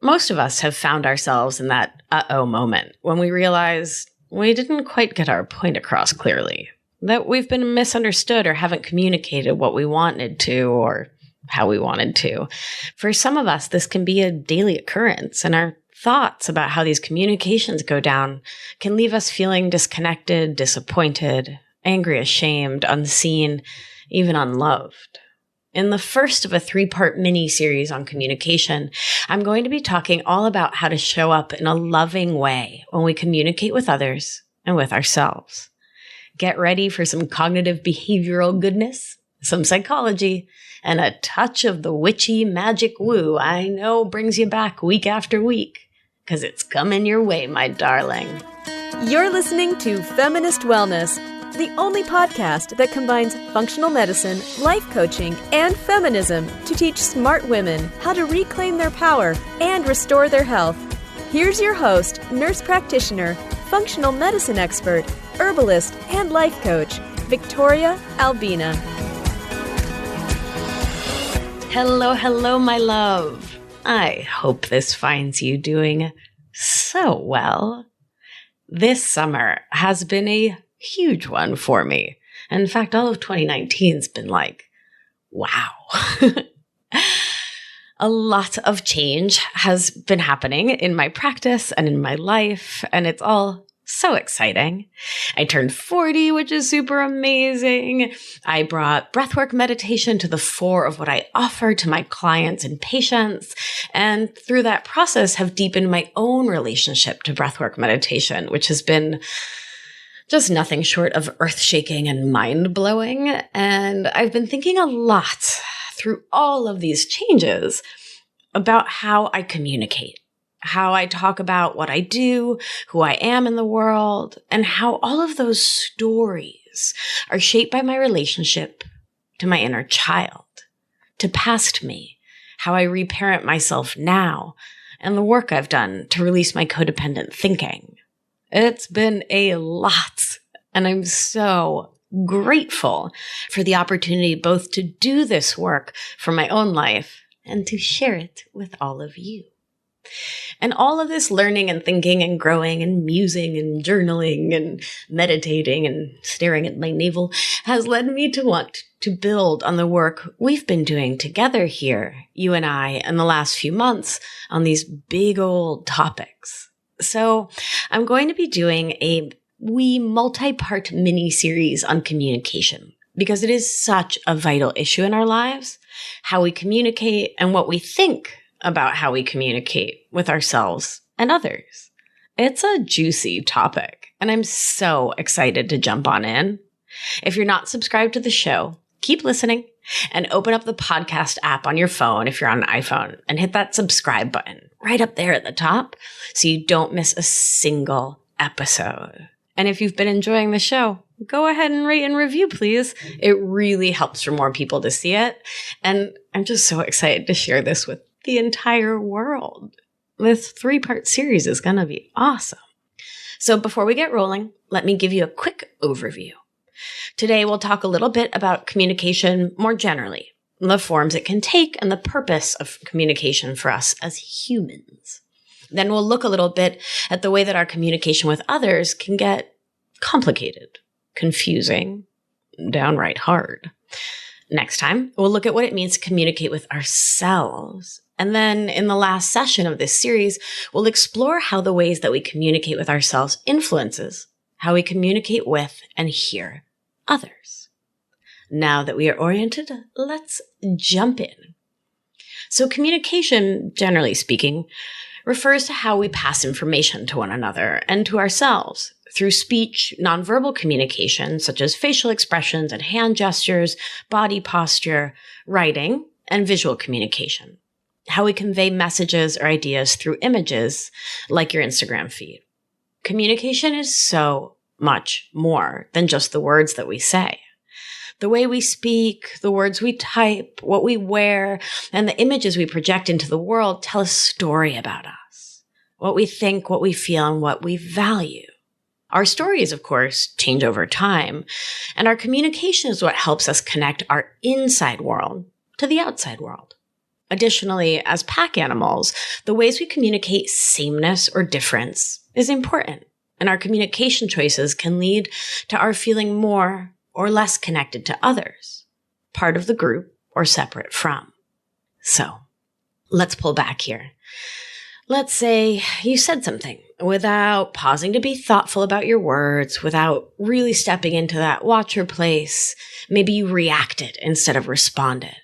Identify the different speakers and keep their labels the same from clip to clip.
Speaker 1: Most of us have found ourselves in that uh-oh moment when we realize we didn't quite get our point across clearly, that we've been misunderstood or haven't communicated what we wanted to or how we wanted to. For some of us, this can be a daily occurrence, and our thoughts about how these communications go down can leave us feeling disconnected, disappointed, angry, ashamed, unseen, even unloved. In the first of a 3-part mini-series on communication, I'm going to be talking all about how to show up in a loving way when we communicate with others and with ourselves. Get ready for some cognitive behavioral goodness, some psychology, and a touch of the witchy magic woo I know brings you back week after week, because it's coming your way, my darling.
Speaker 2: You're listening to Feminist Wellness, the only podcast that combines functional medicine, life coaching, and feminism to teach smart women how to reclaim their power and restore their health. Here's your host, nurse practitioner, functional medicine expert, herbalist, and life coach, Victoria Albina.
Speaker 1: Hello, my love. I hope this finds you doing so well. This summer has been a huge one for me. In fact, all of 2019's been like, wow. A lot of change has been happening in my practice and in my life, and it's all so exciting. I turned 40, which is super amazing. I brought breathwork meditation to the fore of what I offer to my clients and patients, and through that process have deepened my own relationship to breathwork meditation, which has been just nothing short of earth-shaking and mind-blowing. And I've been thinking a lot through all of these changes about how I communicate, how I talk about what I do, who I am in the world, and how all of those stories are shaped by my relationship to my inner child, to past me, how I reparent myself now, and the work I've done to release my codependent thinking. It's been a lot, and I'm so grateful for the opportunity both to do this work for my own life and to share it with all of you. And all of this learning and thinking and growing and musing and journaling and meditating and staring at my navel has led me to want to build on the work we've been doing together here, you and I, in the last few months on these big old topics. So I'm going to be doing a wee multi-part mini-series on communication because it is such a vital issue in our lives, how we communicate and what we think about how we communicate with ourselves and others. It's a juicy topic, and I'm so excited to jump on in. If you're not subscribed to the show, keep listening and open up the podcast app on your phone if you're on an iPhone and hit that subscribe button right up there at the top so you don't miss a single episode. And if you've been enjoying the show, go ahead and rate and review, please. It really helps for more people to see it. And I'm just so excited to share this with the entire world. This 3-part series is going to be awesome. So before we get rolling, let me give you a quick overview. Today, we'll talk a little bit about communication more generally, the forms it can take and the purpose of communication for us as humans. Then we'll look a little bit at the way that our communication with others can get complicated, confusing, downright hard. Next time, we'll look at what it means to communicate with ourselves. And then in the last session of this series, we'll explore how the ways that we communicate with ourselves influences how we communicate with and hear others. Now that we are oriented, let's jump in. So communication, generally speaking, refers to how we pass information to one another and to ourselves through speech, nonverbal communication, such as facial expressions and hand gestures, body posture, writing, and visual communication. How we convey messages or ideas through images, like your Instagram feed. Communication is so much more than just the words that we say. The way we speak, the words we type, what we wear, and the images we project into the world tell a story about us. What we think, what we feel, and what we value. Our stories, of course, change over time, and our communication is what helps us connect our inside world to the outside world. Additionally, as pack animals, the ways we communicate sameness or difference is important, and our communication choices can lead to our feeling more or less connected to others, part of the group or separate from. So, let's pull back here. Let's say you said something without pausing to be thoughtful about your words, without really stepping into that watcher place. Maybe you reacted instead of responded.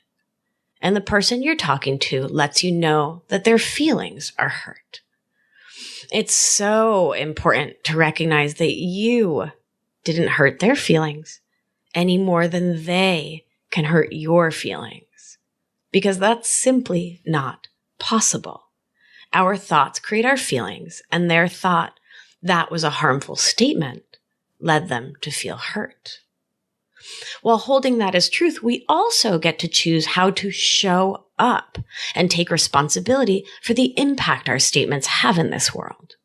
Speaker 1: And the person you're talking to lets you know that their feelings are hurt. It's so important to recognize that you didn't hurt their feelings any more than they can hurt your feelings, because that's simply not possible. Our thoughts create our feelings, and their thought that was a harmful statement led them to feel hurt. While holding that as truth, we also get to choose how to show up and take responsibility for the impact our statements have in this world.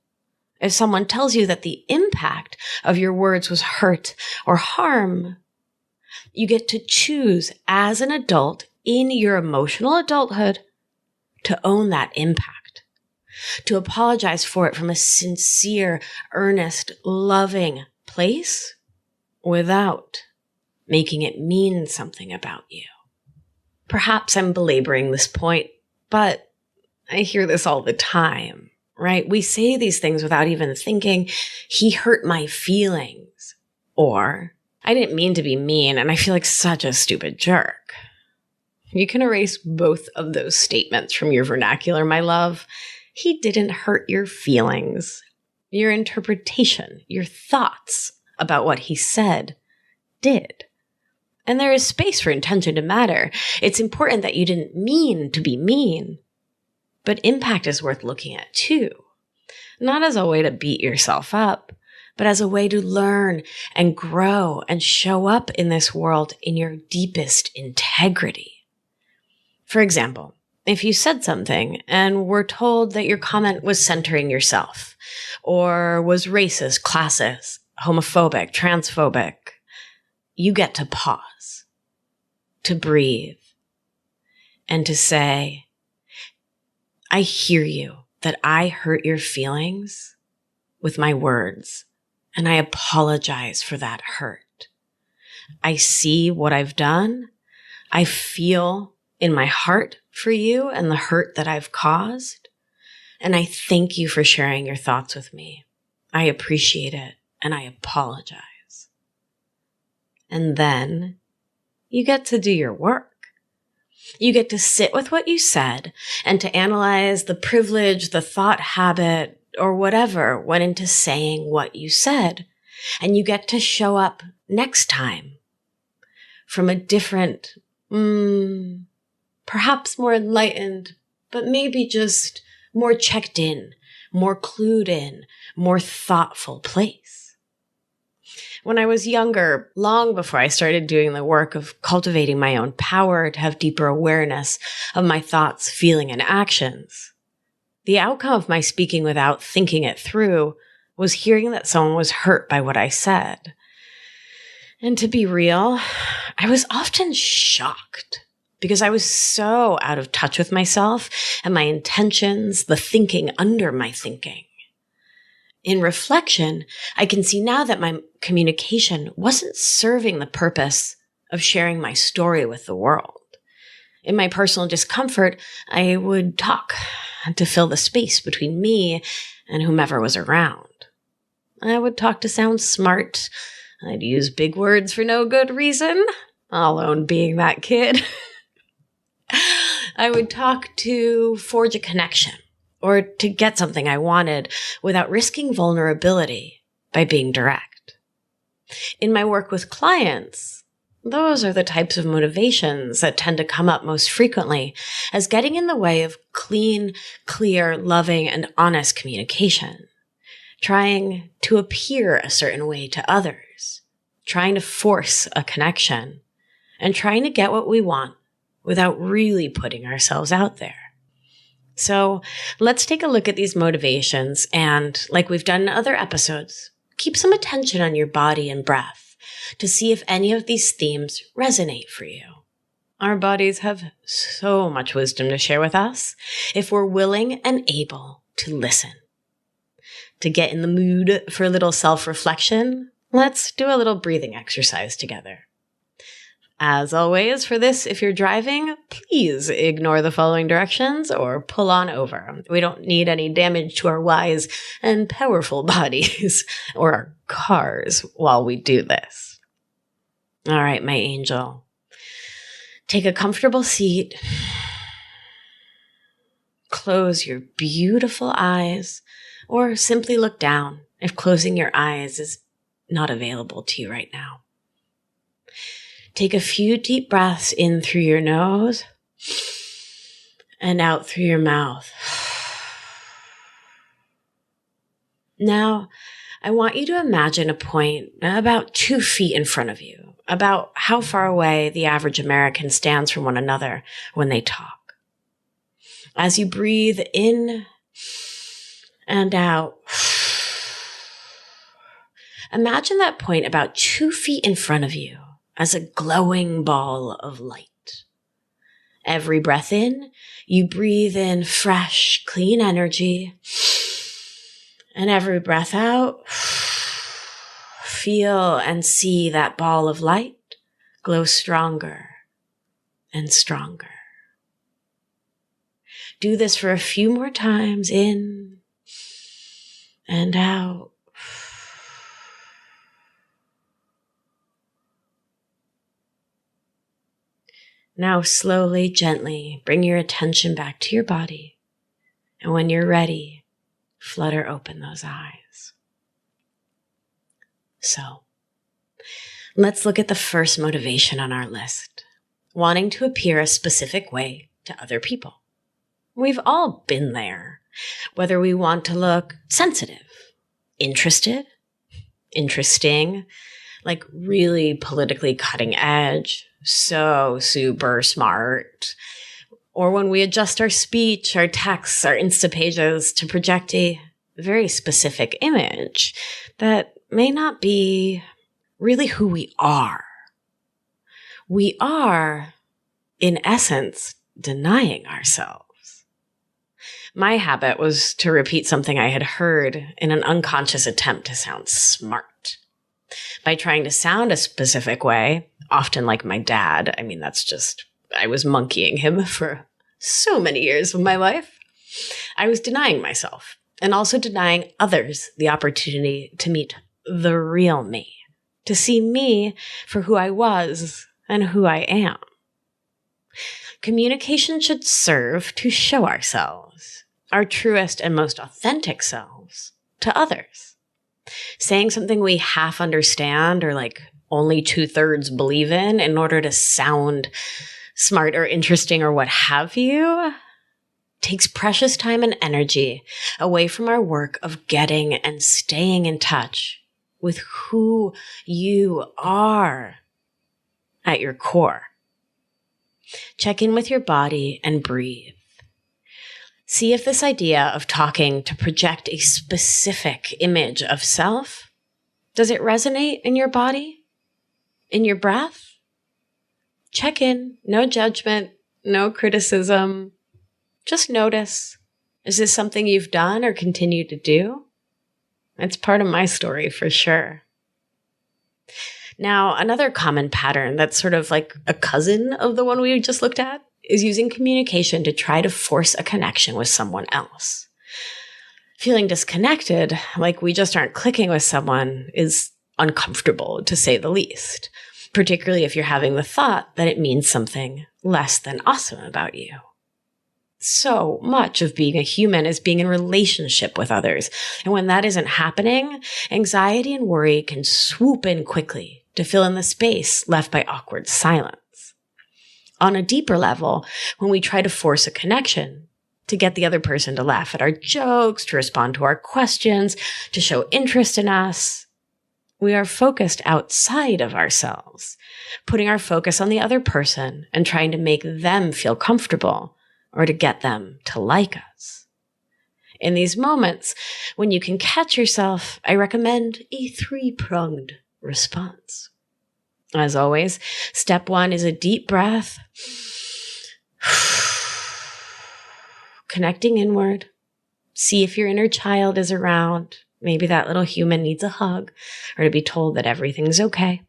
Speaker 1: If someone tells you that the impact of your words was hurt or harm, you get to choose as an adult in your emotional adulthood to own that impact, to apologize for it from a sincere, earnest, loving place without making it mean something about you. Perhaps I'm belaboring this point, but I hear this all the time, right? We say these things without even thinking, he hurt my feelings, or I didn't mean to be mean and I feel like such a stupid jerk. You can erase both of those statements from your vernacular, my love. He didn't hurt your feelings. Your interpretation, your thoughts about what he said did. And there is space for intention to matter. It's important that you didn't mean to be mean, but impact is worth looking at too. Not as a way to beat yourself up, but as a way to learn and grow and show up in this world in your deepest integrity. For example, if you said something and were told that your comment was centering yourself, or was racist, classist, homophobic, transphobic, you get to pause, to breathe, and to say, I hear you, that I hurt your feelings with my words, and I apologize for that hurt. I see what I've done. I feel in my heart for you and the hurt that I've caused, and I thank you for sharing your thoughts with me. I appreciate it, and I apologize. And then you get to do your work. You get to sit with what you said and to analyze the privilege, the thought habit, or whatever went into saying what you said. And you get to show up next time from a different, perhaps more enlightened, but maybe just more checked in, more clued in, more thoughtful place. When I was younger, long before I started doing the work of cultivating my own power to have deeper awareness of my thoughts, feeling, and actions, the outcome of my speaking without thinking it through was hearing that someone was hurt by what I said. And to be real, I was often shocked because I was so out of touch with myself and my intentions, the thinking under my thinking. In reflection, I can see now that my communication wasn't serving the purpose of sharing my story with the world. In my personal discomfort, I would talk to fill the space between me and whomever was around. I would talk to sound smart. I'd use big words for no good reason. I'll own being that kid. I would talk to forge a connection, or to get something I wanted without risking vulnerability by being direct. In my work with clients, those are the types of motivations that tend to come up most frequently as getting in the way of clean, clear, loving, and honest communication. Trying to appear a certain way to others, trying to force a connection, and trying to get what we want without really putting ourselves out there. So let's take a look at these motivations and, like we've done in other episodes, keep some attention on your body and breath to see if any of these themes resonate for you. Our bodies have so much wisdom to share with us if we're willing and able to listen. To get in the mood for a little self-reflection, let's do a little breathing exercise together. As always, for this, if you're driving, please ignore the following directions or pull on over. We don't need any damage to our wise and powerful bodies or our cars while we do this. All right, my angel. Take a comfortable seat. Close your beautiful eyes or simply look down if closing your eyes is not available to you right now. Take a few deep breaths in through your nose and out through your mouth. Now, I want you to imagine a point about 2 feet in front of you, about how far away the average American stands from one another when they talk. As you breathe in and out, imagine that point about 2 feet in front of you as a glowing ball of light. Every breath in, you breathe in fresh, clean energy. And every breath out, feel and see that ball of light glow stronger and stronger. Do this for a few more times, in and out. Now slowly, gently bring your attention back to your body. And when you're ready, flutter open those eyes. So, let's look at the first motivation on our list. Wanting to appear a specific way to other people. We've all been there. Whether we want to look sensitive, interested, interesting, like really politically cutting edge, so super smart. Or when we adjust our speech, our texts, our Insta pages to project a very specific image that may not be really who we are. We are, in essence, denying ourselves. My habit was to repeat something I had heard in an unconscious attempt to sound smart. By trying to sound a specific way, often like my dad, I was monkeying him for so many years of my life. I was denying myself and also denying others the opportunity to meet the real me, to see me for who I was and who I am. Communication should serve to show ourselves, our truest and most authentic selves, to others. Saying something we half understand or like only 2/3 believe in order to sound smart or interesting or what have you takes precious time and energy away from our work of getting and staying in touch with who you are at your core. Check in with your body and breathe. See if this idea of talking to project a specific image of self, does it resonate in your body? In your breath? Check in, no judgment, no criticism. Just notice. Is this something you've done or continue to do? It's part of my story for sure. Now, another common pattern that's sort of like a cousin of the one we just looked at is using communication to try to force a connection with someone else. Feeling disconnected, like we just aren't clicking with someone, is uncomfortable, to say the least, particularly if you're having the thought that it means something less than awesome about you. So much of being a human is being in relationship with others. And when that isn't happening, anxiety and worry can swoop in quickly to fill in the space left by awkward silence. On a deeper level, when we try to force a connection, to get the other person to laugh at our jokes, to respond to our questions, to show interest in us, we are focused outside of ourselves, putting our focus on the other person and trying to make them feel comfortable or to get them to like us. In these moments, when you can catch yourself, I recommend a 3-pronged response. As always, step 1 is a deep breath, connecting inward. See if your inner child is around. Maybe that little human needs a hug or to be told that everything's okay.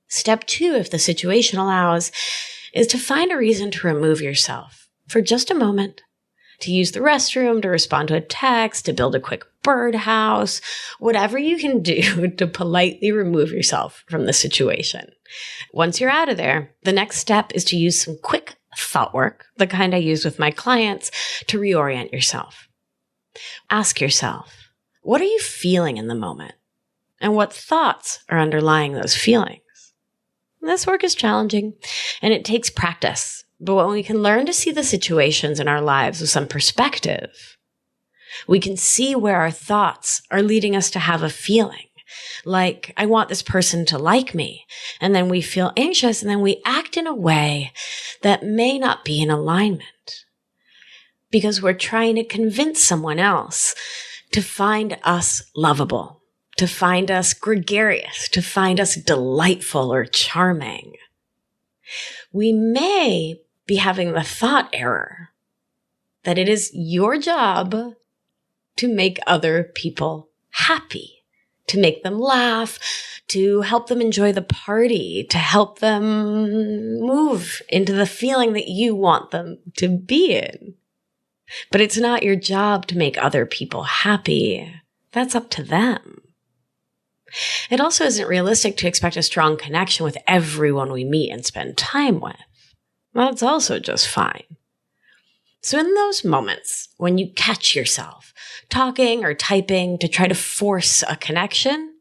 Speaker 1: Step 2, if the situation allows, is to find a reason to remove yourself for just a moment, to use the restroom, to respond to a text, to build a quick birdhouse, whatever you can do to politely remove yourself from the situation. Once you're out of there, the next step is to use some quick thought work, the kind I use with my clients, to reorient yourself. Ask yourself, what are you feeling in the moment? And what thoughts are underlying those feelings? This work is challenging and it takes practice. But when we can learn to see the situations in our lives with some perspective, we can see where our thoughts are leading us to have a feeling. Like, I want this person to like me. And then we feel anxious and then we act in a way that may not be in alignment because we're trying to convince someone else to find us lovable, to find us gregarious, to find us delightful or charming. We may be having the thought error that it is your job to make other people happy, to make them laugh, to help them enjoy the party, to help them move into the feeling that you want them to be in. But it's not your job to make other people happy. That's up to them. It also isn't realistic to expect a strong connection with everyone we meet and spend time with. That's also just fine. So in those moments when you catch yourself talking or typing to try to force a connection,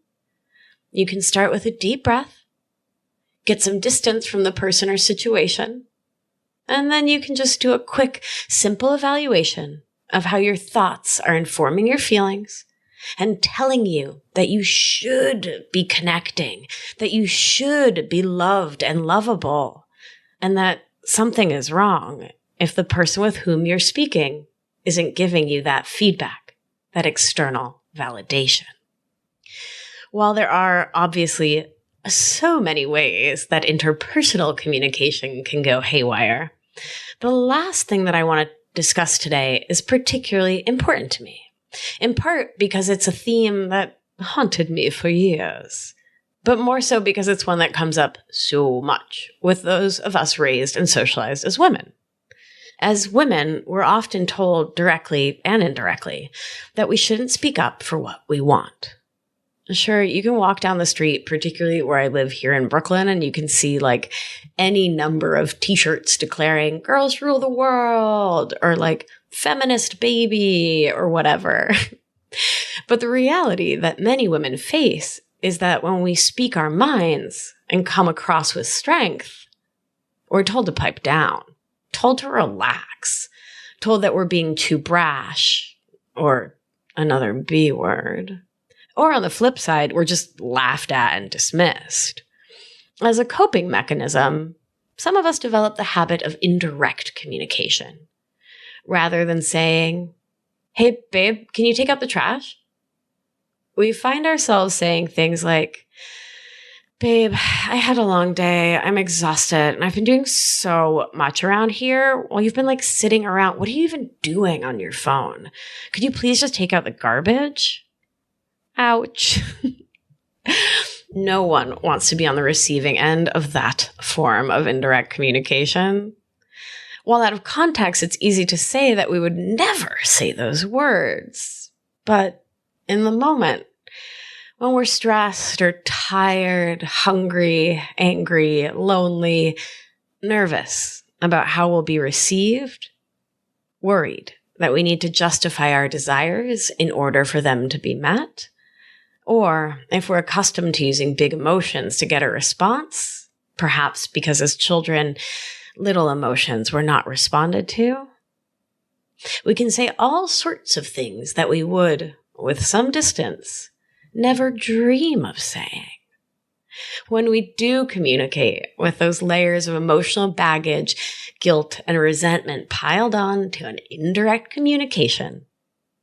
Speaker 1: you can start with a deep breath, get some distance from the person or situation, and then you can just do a quick, simple evaluation of how your thoughts are informing your feelings and telling you that you should be connecting, that you should be loved and lovable, and that something is wrong if the person with whom you're speaking isn't giving you that feedback, that external validation. While there are obviously so many ways that interpersonal communication can go haywire, the last thing that I want to discuss today is particularly important to me, in part because it's a theme that haunted me for years, but more so because it's one that comes up so much with those of us raised and socialized as women. As women, we're often told directly and indirectly that we shouldn't speak up for what we want. Sure, you can walk down the street, particularly where I live here in Brooklyn, and you can see like any number of t-shirts declaring girls rule the world or like feminist baby or whatever. But the reality that many women face is that when we speak our minds and come across with strength, we're told to pipe down, told to relax, told that we're being too brash, or another B word. Or on the flip side, we're just laughed at and dismissed. As a coping mechanism, some of us develop the habit of indirect communication. Rather than saying, "Hey, babe, can you take out the trash?" we find ourselves saying things like, "Babe, I had a long day. I'm exhausted and I've been doing so much around here. Well, you've been like sitting around. What are you even doing on your phone? Could you please just take out the garbage?" Ouch. No one wants to be on the receiving end of that form of indirect communication. While out of context, it's easy to say that we would never say those words. But in the moment, when we're stressed or tired, hungry, angry, lonely, nervous about how we'll be received, worried that we need to justify our desires in order for them to be met, or if we're accustomed to using big emotions to get a response, perhaps because as children, little emotions were not responded to, we can say all sorts of things that we would, with some distance, never dream of saying. When we do communicate with those layers of emotional baggage, guilt, and resentment piled on to an indirect communication,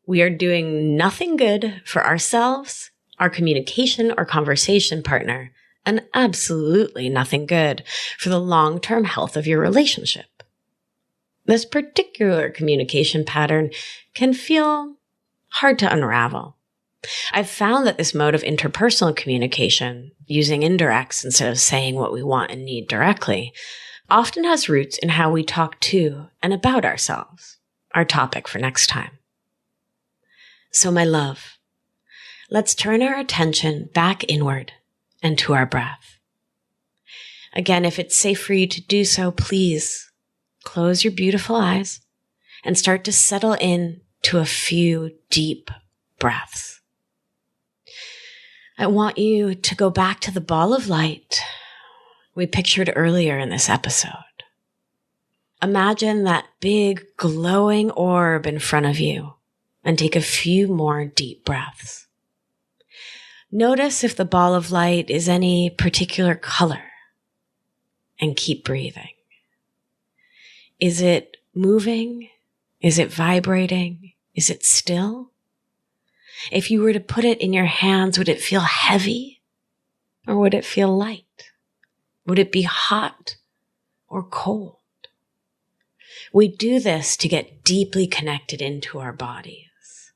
Speaker 1: we are doing nothing good for ourselves, our communication or conversation partner, and absolutely nothing good for the long-term health of your relationship. This particular communication pattern can feel hard to unravel. I've found that this mode of interpersonal communication, using indirects instead of saying what we want and need directly, often has roots in how we talk to and about ourselves, our topic for next time. So my love, let's turn our attention back inward and to our breath. Again, if it's safe for you to do so, please close your beautiful eyes and start to settle in to a few deep breaths. I want you to go back to the ball of light we pictured earlier in this episode. Imagine that big glowing orb in front of you and take a few more deep breaths. Notice if the ball of light is any particular color and keep breathing. Is it moving? Is it vibrating? Is it still? If you were to put it in your hands, would it feel heavy or would it feel light? Would it be hot or cold? We do this to get deeply connected into our bodies.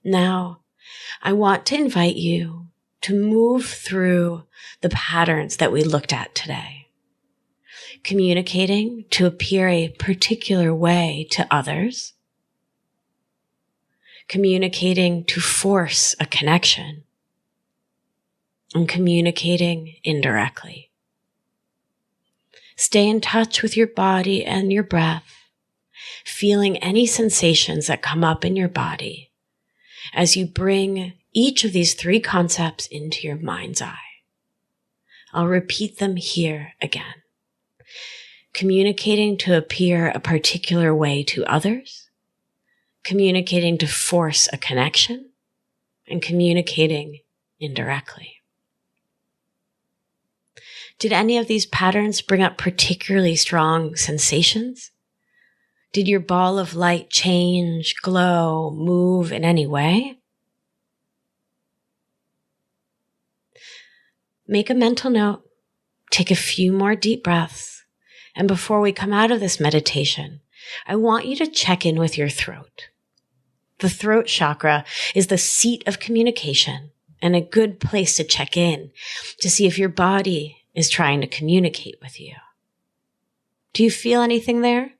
Speaker 1: Now, I want to invite you to move through the patterns that we looked at today. Communicating to appear a particular way to others. Communicating to force a connection, and communicating indirectly. Stay in touch with your body and your breath, feeling any sensations that come up in your body as you bring each of these three concepts into your mind's eye. I'll repeat them here again. Communicating to appear a particular way to others, communicating to force a connection, and communicating indirectly. Did any of these patterns bring up particularly strong sensations? Did your ball of light change, glow, move in any way? Make a mental note, take a few more deep breaths, and before we come out of this meditation, I want you to check in with your throat. The throat chakra is the seat of communication and a good place to check in to see if your body is trying to communicate with you. Do you feel anything there?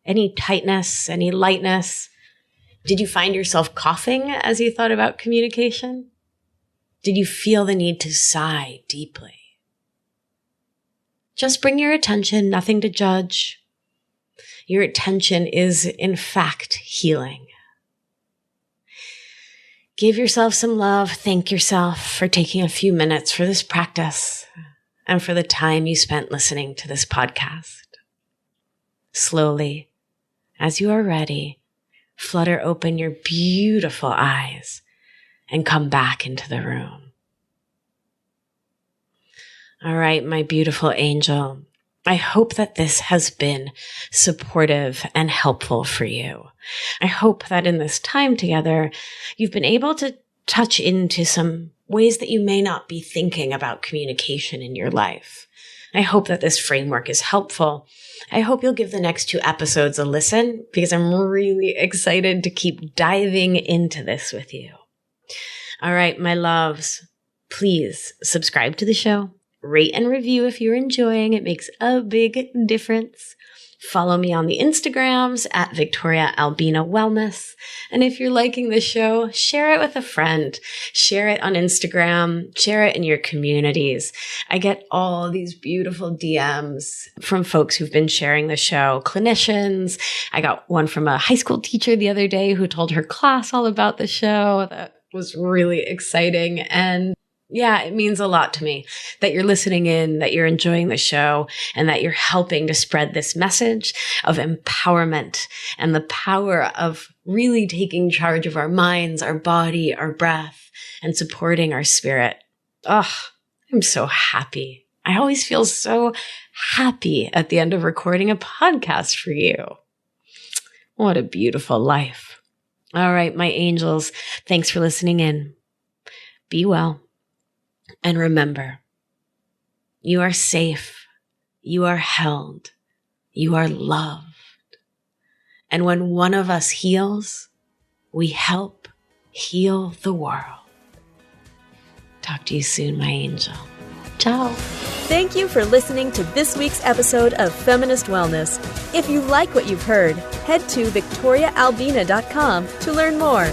Speaker 1: Any tightness, any lightness? Did you find yourself coughing as you thought about communication? Did you feel the need to sigh deeply? Just bring your attention, nothing to judge. Your attention is, in fact, healing. Give yourself some love. Thank yourself for taking a few minutes for this practice and for the time you spent listening to this podcast. Slowly, as you are ready, flutter open your beautiful eyes and come back into the room. All right, my beautiful angel. I hope that this has been supportive and helpful for you. I hope that in this time together, you've been able to touch into some ways that you may not be thinking about communication in your life. I hope that this framework is helpful. I hope you'll give the next 2 episodes a listen because I'm really excited to keep diving into this with you. All right, my loves, please subscribe to the show. Rate and review if you're enjoying. It makes a big difference. Follow me on the Instagrams at Victoria Albina Wellness. And if you're liking the show, share it with a friend. Share it on Instagram. Share it in your communities. I get all these beautiful DMs from folks who've been sharing the show, clinicians. I got one from a high school teacher the other day who told her class all about the show. That was really exciting. And yeah, it means a lot to me that you're listening in, that you're enjoying the show, and that you're helping to spread this message of empowerment and the power of really taking charge of our minds, our body, our breath, and supporting our spirit. Oh, I'm so happy. I always feel so happy at the end of recording a podcast for you. What a beautiful life. All right, my angels, thanks for listening in. Be well. And remember, you are safe, you are held, you are loved. And when one of us heals, we help heal the world. Talk to you soon, my angel. Ciao.
Speaker 2: Thank you for listening to this week's episode of Feminist Wellness. If you like what you've heard, head to victoriaalbina.com to learn more.